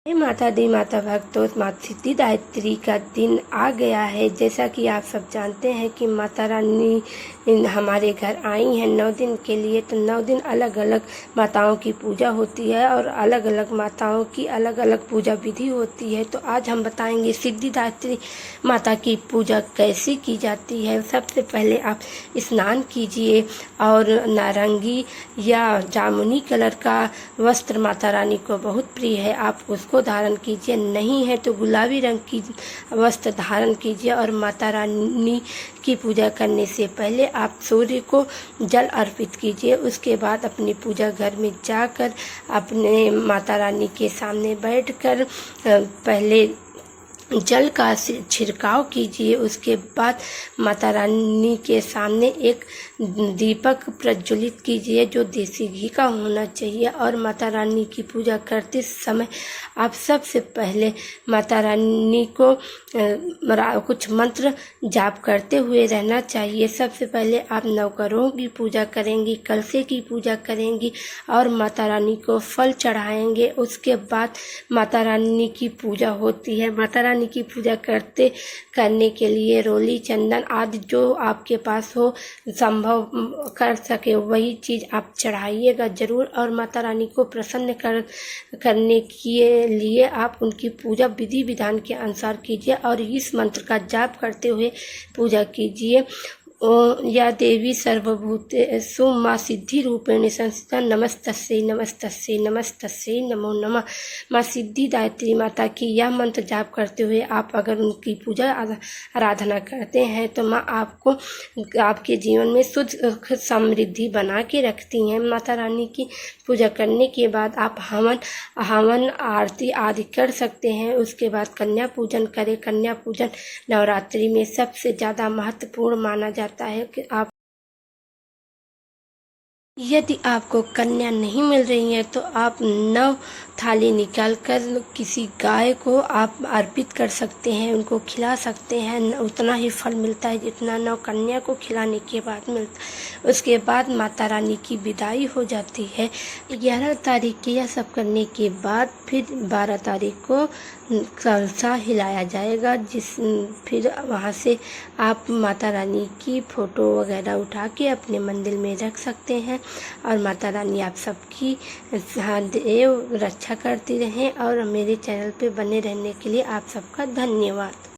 हे माता दी माता भक्तों, माता सिद्धिदात्री का दिन आ गया है। जैसा कि आप सब जानते हैं कि माता रानी हमारे घर आई हैं 9 दिन के लिए। तो 9 दिन अलग अलग माताओं की पूजा होती है और अलग अलग माताओं की अलग अलग पूजा विधि होती है। तो आज हम बताएंगे सिद्धिदात्री माता की पूजा कैसे की जाती है। सबसे पहले आप स्नान कीजिए और नारंगी या जामुनी कलर का वस्त्र माता रानी को बहुत प्रिय है, आप उसको धारण कीजिए। नहीं है तो गुलाबी रंग की वस्त्र धारण कीजिए। और माता रानी की पूजा करने से पहले आप सूर्य को जल अर्पित कीजिए। उसके बाद अपनी पूजा घर में जाकर अपने माता रानी के सामने बैठकर पहले जल का छिड़काव कीजिए। उसके बाद माता रानी के सामने एक दीपक प्रज्वलित कीजिए जो देसी घी का होना चाहिए। और माता रानी की पूजा करते समय आप सबसे पहले माता रानी को कुछ मंत्र जाप करते हुए रहना चाहिए। सबसे पहले आप नवग्रहों की पूजा करेंगी, कलशे की पूजा करेंगी और माता रानी को फल चढ़ाएंगे। उसके बाद माता रानी की पूजा होती है। माता रानी की पूजा करने के लिए रोली, चंदन आदि जो आपके पास हो, संभव कर सके वही चीज़ आप चढ़ाइएगा जरूर। और माता रानी को प्रसन्न करने के लिए आप उनकी पूजा विधि विधान के अनुसार कीजिए और इस मंत्र का जाप करते हुए पूजा कीजिए। या देवी सर्वभूतेषु माँ सिद्धि रूपेण संस्थिता नमस्तस्यै नमस्तस्यै नमस्तस्यै नमो नमः। माँ सिद्धिदात्री माता की यह मंत्र जाप करते हुए आप अगर उनकी पूजा आराधना करते हैं तो माँ आपको आपके जीवन में सुख समृद्धि बना के रखती हैं। माता रानी की पूजा करने के बाद आप हवन आरती आदि कर सकते हैं। उसके बाद कन्या पूजन करें। कन्या पूजन नवरात्रि में सबसे ज़्यादा महत्वपूर्ण माना जाता है कि आप यदि आपको कन्या नहीं मिल रही है तो आप 9 थाली निकालकर किसी गाय को आप अर्पित कर सकते हैं, उनको खिला सकते हैं। उतना ही फल मिलता है जितना 9 कन्या को खिलाने के बाद मिलता है। उसके बाद माता रानी की विदाई हो जाती है। 11 तारीख के यह सब करने के बाद फिर 12 तारीख को कलशा हिलाया जाएगा। फिर वहाँ से आप माता रानी की फ़ोटो वगैरह उठा के अपने मंदिर में रख सकते हैं। और माता रानी आप सबकी देव रक्षा करती रहें। और मेरे चैनल पे बने रहने के लिए आप सबका धन्यवाद।